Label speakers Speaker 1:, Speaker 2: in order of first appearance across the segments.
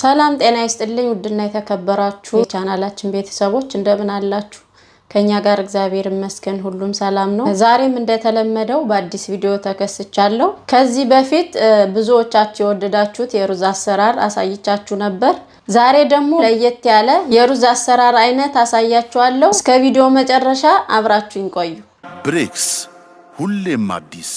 Speaker 1: ሰላም ጤና ይስጥልኝ ውድና የተከበራችሁ ቻናላችን ቤተሰቦች እንደምን አላችሁ? ከኛ ጋር እግዚአብሔር ይመስገን ሁሉም ሰላም ነው። ዛሬም እንደተለመደው በአዲስ ቪዲዮ ተከስቻለሁ። ከዚህ በፊት ብዙዎቻችሁ የወደዳችሁት የሩዝ አሰራር አሳይቻችሁ ነበር። ዛሬ ደግሞ ለየት ያለ የሩዝ አሰራር አይነት አሳያችኋለሁ። እስከ ቪዲዮ መጨረሻ አብራችሁኝ ቆዩ።
Speaker 2: ብሬክስ ሁሌም አዲስ።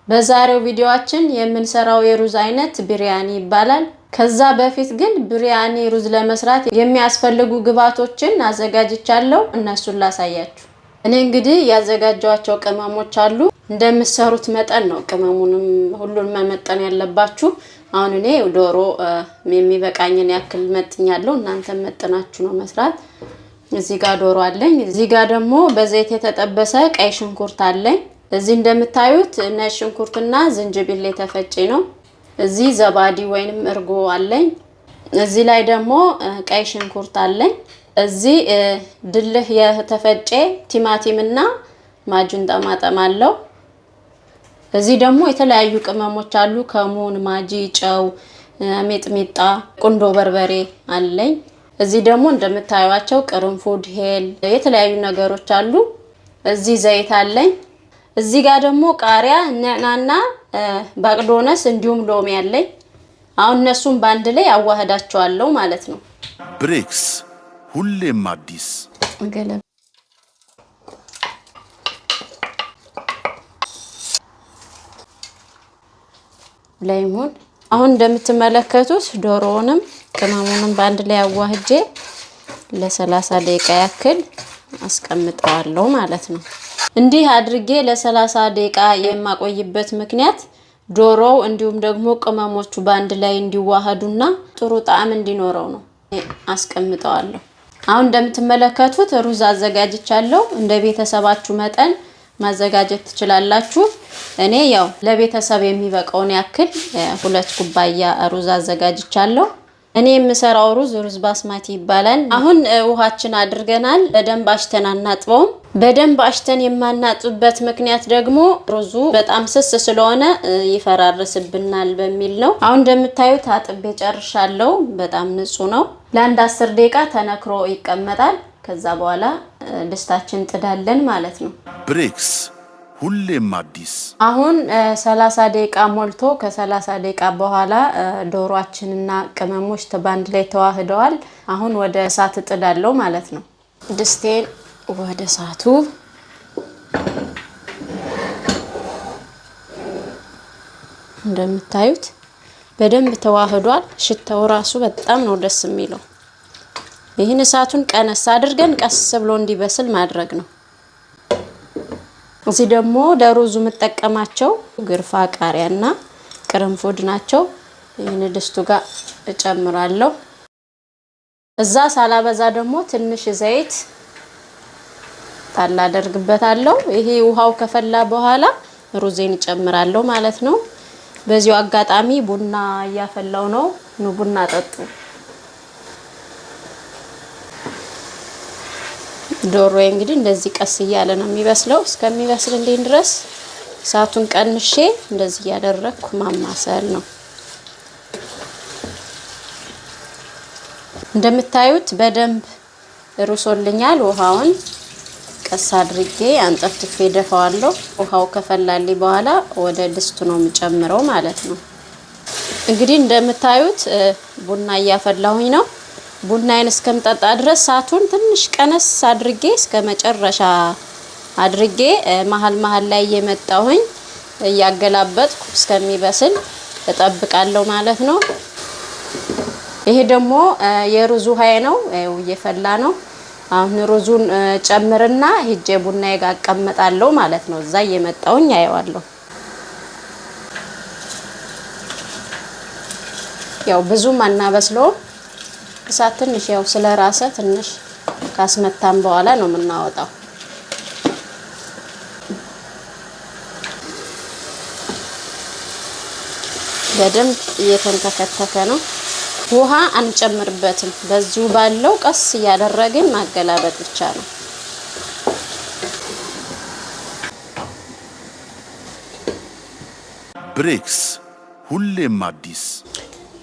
Speaker 1: በዛሬው ቪዲዮአችን የምንሰራው የሩዝ አይነት ብሪያኒ ይባላል። ከዛ በፊት ግን ብሪያኒ ሩዝ ለመስራት የሚያስፈልጉ ግብአቶችን አዘጋጅቻለሁ። እነሱን ላሳያችሁ። እኔ እንግዲህ ያዘጋጇቸው ቅመሞች አሉ። እንደምትሰሩት መጠን ነው ቅመሙንም ሁሉን መመጠን ያለባችሁ። አሁን እኔ ዶሮ የሚበቃኝን ያክል መጥኛለሁ። እናንተ መጥናችሁ ነው መስራት። እዚህ ጋር ዶሮ አለኝ። እዚህ ጋር ደግሞ በዘይት የተጠበሰ ቀይ ሽንኩርት አለኝ። እዚህ እንደምታዩት ነጭ ሽንኩርትና ዝንጅብል የተፈጨ ነው። እዚህ ዘባዲ ወይንም እርጎ አለኝ። እዚህ ላይ ደግሞ ቀይ ሽንኩርት አለኝ። እዚህ ድልህ የተፈጨ ቲማቲምና ማጁን ጠማጠም አለው። እዚህ ደግሞ የተለያዩ ቅመሞች አሉ። ከሙን፣ ማጂ፣ ጨው፣ ሚጥሚጣ፣ ቁንዶ በርበሬ አለኝ። እዚህ ደግሞ እንደምታዩዋቸው ቅርንፉድ፣ ሄል የተለያዩ ነገሮች አሉ። እዚህ ዘይት አለኝ። እዚህ ጋር ደግሞ ቃሪያ፣ ነዕናና ባቅዶነስ እንዲሁም ሎሚ አለኝ። አሁን እነሱን ባንድ ላይ አዋህዳቸዋለሁ ማለት ነው።
Speaker 2: ብሬክስ ሁሌም አዲስ።
Speaker 1: ላይሙን አሁን እንደምትመለከቱት ዶሮውንም ቅመሙንም ባንድ ላይ አዋህጄ ለ30 ደቂቃ ያክል አስቀምጠዋለሁ ማለት ነው። እንዲህ አድርጌ ለ30 ደቂቃ የማቆይበት ምክንያት ዶሮው እንዲሁም ደግሞ ቅመሞቹ ባንድ ላይ እንዲዋሃዱና ጥሩ ጣዕም እንዲኖረው ነው። አስቀምጠዋለሁ። አሁን እንደምትመለከቱት ሩዝ አዘጋጅቻለሁ። እንደ ቤተሰባችሁ መጠን ማዘጋጀት ትችላላችሁ። እኔ ያው ለቤተሰብ የሚበቃውን ያክል 2 ኩባያ ሩዝ አዘጋጅቻለሁ። እኔ የምሰራው ሩዝ ባስማቲ ይባላል። አሁን ውሃችን አድርገናል። በደንብ አሽተን አናጥበውም። በደንብ አሽተን የማናጥብበት ምክንያት ደግሞ ሩዙ በጣም ስስ ስለሆነ ይፈራርስብናል በሚል ነው። አሁን እንደምታዩት አጥቤ ጨርሻለሁ። በጣም ንጹህ ነው። ለአንድ 10 ደቂቃ ተነክሮ ይቀመጣል። ከዛ በኋላ ድስታችን ጥዳለን ማለት ነው።
Speaker 2: ብሬክስ ሁሌም አዲስ።
Speaker 1: አሁን 30 ደቂቃ ሞልቶ ከ30 ደቂቃ በኋላ ዶሮአችንና ቅመሞች ባንድ ላይ ተዋህደዋል። አሁን ወደ እሳት ጥዳለው ማለት ነው። ድስቴን ወደ እሳቱ እንደምታዩት በደንብ ተዋህዷል። ሽታው ራሱ በጣም ነው ደስ የሚለው። ይህን እሳቱን ቀነስ አድርገን ቀስ ብሎ እንዲበስል ማድረግ ነው። እዚህ ደግሞ ለሩዙ መጠቀማቸው ግርፋ ቃሪያና ቅርንፉድ ናቸው። ይሄን ድስቱ ጋር እጨምራለሁ። እዛ ሳላበዛ ደግሞ ትንሽ ዘይት ጣል አደርግበታለሁ። ይሄ ውሃው ከፈላ በኋላ ሩዜን እጨምራለሁ ማለት ነው። በዚሁ አጋጣሚ ቡና እያፈላው ነው። ቡና ጠጡ። ዶሮዬ እንግዲህ እንደዚህ ቀስ እያለ ነው የሚበስለው። እስከሚበስልልኝ ድረስ እሳቱን ቀንሼ እንደዚህ ያደረኩ ማማሰል ነው። እንደምታዩት በደንብ ሩሶልኛል። ውሃውን ቀስ አድርጌ አንጠፍጥፌ ደፋዋለሁ። ውሃው ከፈላልኝ በኋላ ወደ ድስቱ ነው የምጨምረው ማለት ነው። እንግዲህ እንደምታዩት ቡና እያፈላሁኝ ነው። ቡናዬን እስከምጠጣ ድረስ ሳቱን ትንሽ ቀነስ አድርጌ እስከመጨረሻ አድርጌ መሃል ላይ እየመጣሁኝ እያገላበጥኩ እስከሚበስል እጠብቃለሁ ማለት ነው። ይሄ ደግሞ የሩዝ ውሃዬ ነው። እየፈላ ነው። አሁን ሩዙን ጨምርና ሄጄ ቡናዬ ጋር አቀመጣለሁ ማለት ነው። እዛ እየመጣሁኝ አየዋለሁ። ያው ብዙም አናበስለው። እሳት ትንሽ ያው ስለራሰ ትንሽ ካስመታን በኋላ ነው የምናወጣው። በደንብ እየተንተከተከ ነው። ውሃ አንጨምርበትም። በዚሁ ባለው ቀስ እያደረግን ማገላበጥ ብቻ ነው።
Speaker 2: ብሬክስ ሁሌም አዲስ።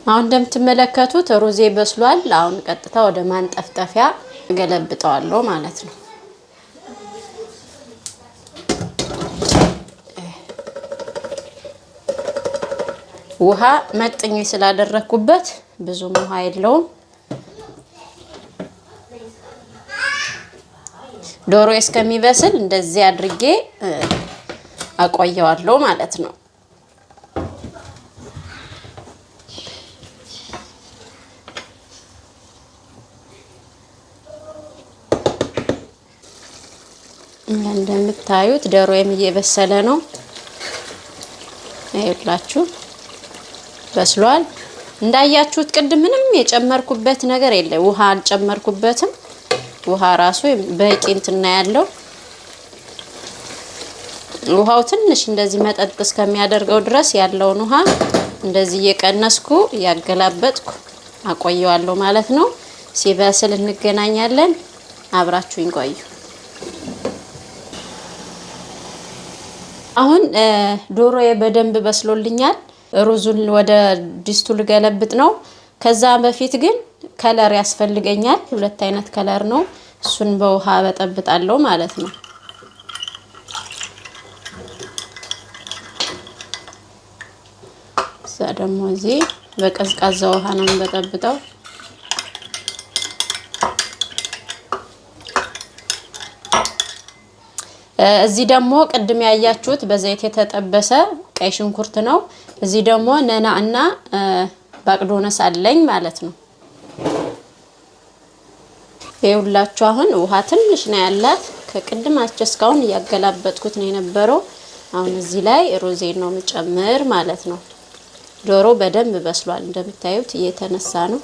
Speaker 1: አሁን እንደምትመለከቱት ሩዜ በስሏል። አሁን ቀጥታ ወደ ማንጠፍጠፊያ ገለብጠዋለሁ ማለት ነው። ውሃ መጥኜ ስላደረኩበት ብዙም ውሃ የለውም። ዶሮ እስከሚበስል እንደዚህ አድርጌ አቆየዋለሁ ማለት ነው። እንደምታዩት ዶሮዬም እየበሰለ ነው። አይውላችሁ በስሏል። እንዳያችሁት ቅድም ምንም የጨመርኩበት ነገር የለም። ውሃ አልጨመርኩበትም። ውሃ ራሱ በቂ እንትና ያለው ውሃው ትንሽ እንደዚህ መጠጥ እስከሚያደርገው ድረስ ያለውን ውሃ እንደዚህ እየቀነስኩ ያገላበጥኩ አቆየዋለሁ ማለት ነው። ሲበስል እንገናኛለን። አብራችሁኝ ቆዩ። አሁን ዶሮዬ በደንብ በስሎልኛል። ሩዙን ወደ ድስቱ ልገለብጥ ነው። ከዛ በፊት ግን ከለር ያስፈልገኛል። ሁለት አይነት ከለር ነው። እሱን በውሃ በጠብጣለሁ ማለት ነው። እዛ ደግሞ እዚህ በቀዝቃዛ ውሃ ነው በጠብጠው። እዚህ ደግሞ ቅድም ያያችሁት በዘይት የተጠበሰ ቀይ ሽንኩርት ነው። እዚህ ደግሞ ነናና ባቅዶነስ አለኝ ማለት ነው። ይኸውላችሁ አሁን ውሃ ትንሽ ነው ያላት። ከቅድም እስካሁን እያገላበጥኩት ነው የነበረው። አሁን እዚህ ላይ ሩዜን ነው የምጨምር ማለት ነው። ዶሮ በደንብ በስሏል። እንደምታዩት እየተነሳ ነው።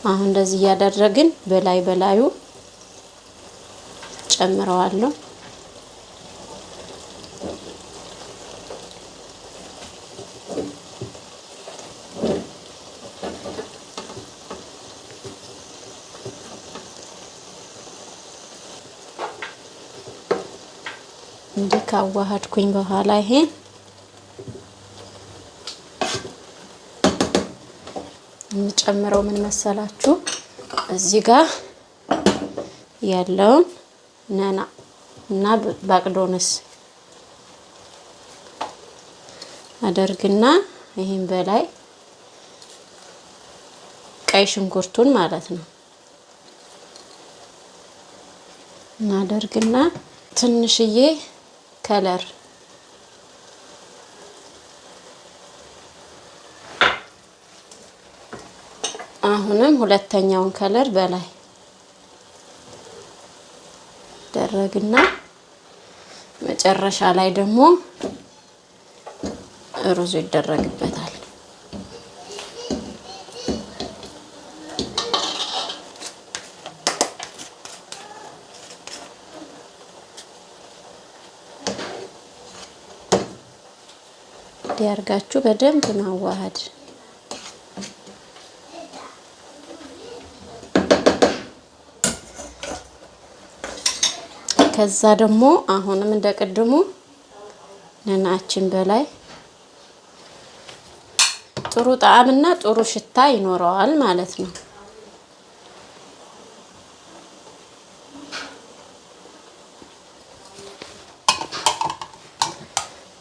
Speaker 1: አሁን እንደዚህ ያደረግን በላዩ ጨምረዋለሁ። እንዲህ ካዋሃድኩኝ በኋላ ይሄን የምጨምረው ምን መሰላችሁ? እዚህ ጋር ያለውን ነና እና ባቅዶነስ አደርግና ይሄን በላይ ቀይ ሽንኩርቱን ማለት ነው እናደርግና ትንሽዬ ከለር አሁንም ሁለተኛውን ከለር በላይ ደረግና መጨረሻ ላይ ደግሞ ሩዝ ይደረግበታል። ዲያርጋችሁ በደንብ ማዋሃድ። ከዛ ደግሞ አሁንም እንደቀድሙ ነናችን በላይ ጥሩ ጣዕምና ጥሩ ሽታ ይኖረዋል ማለት ነው።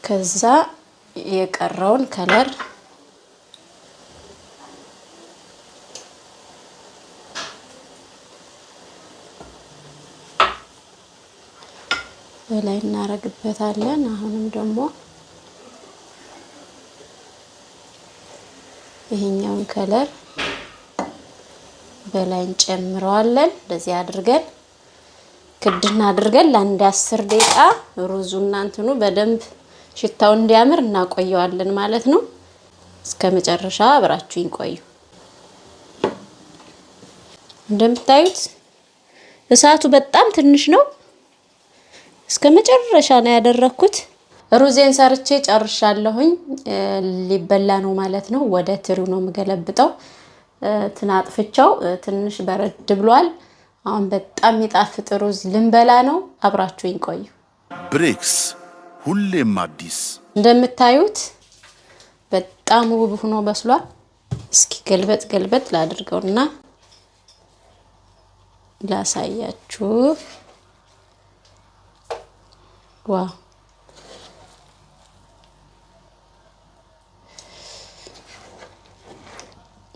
Speaker 1: ከዛ የቀረውን ከለር በላይ እናረግበታለን። አሁንም ደግሞ ይሄኛውን ከለር በላይ እንጨምረዋለን። እንደዚህ አድርገን ክድና አድርገን ለአንድ 10 ደቂቃ ሩዙና እንትኑ በደንብ ሽታው እንዲያምር እናቆየዋለን ማለት ነው። እስከ መጨረሻ አብራችሁኝ ቆዩ። እንደምታዩት እሳቱ በጣም ትንሽ ነው። እስከ መጨረሻ ነው ያደረኩት። ሩዜን ሰርቼ ጨርሻለሁኝ። ሊበላ ነው ማለት ነው። ወደ ትሪው ነው የምገለብጠው። ትናጥፍቻው ትንሽ በረድ ብሏል። አሁን በጣም የሚጣፍጥ ሩዝ ልንበላ ነው። አብራችሁኝ ቆዩ።
Speaker 2: ብሬክስ ሁሌም አዲስ።
Speaker 1: እንደምታዩት በጣም ውብ ሆኖ በስሏል። እስኪ ገልበጥ ላድርገውና ላሳያችሁ። ዋው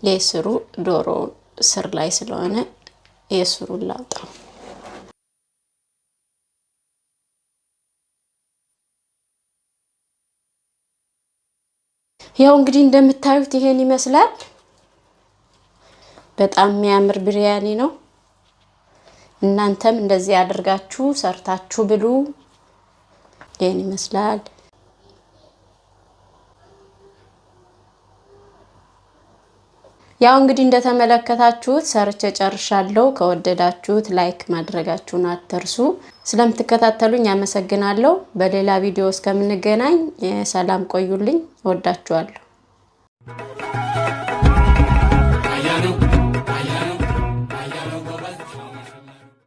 Speaker 1: የስሩ ዶሮ ስር ላይ ስለሆነ የስሩን ላውጣው። ያው እንግዲህ እንደምታዩት ይሄን ይመስላል። በጣም የሚያምር ቢሪያኒ ነው። እናንተም እንደዚህ አድርጋችሁ ሰርታችሁ ብሉ። ይሄን ይመስላል። ያው እንግዲህ እንደተመለከታችሁት ሰርቼ ጨርሻለሁ። ከወደዳችሁት ላይክ ማድረጋችሁን አትርሱ። ስለምትከታተሉኝ አመሰግናለሁ። በሌላ ቪዲዮ እስከምንገናኝ ሰላም ቆዩልኝ። ወዳችኋለሁ።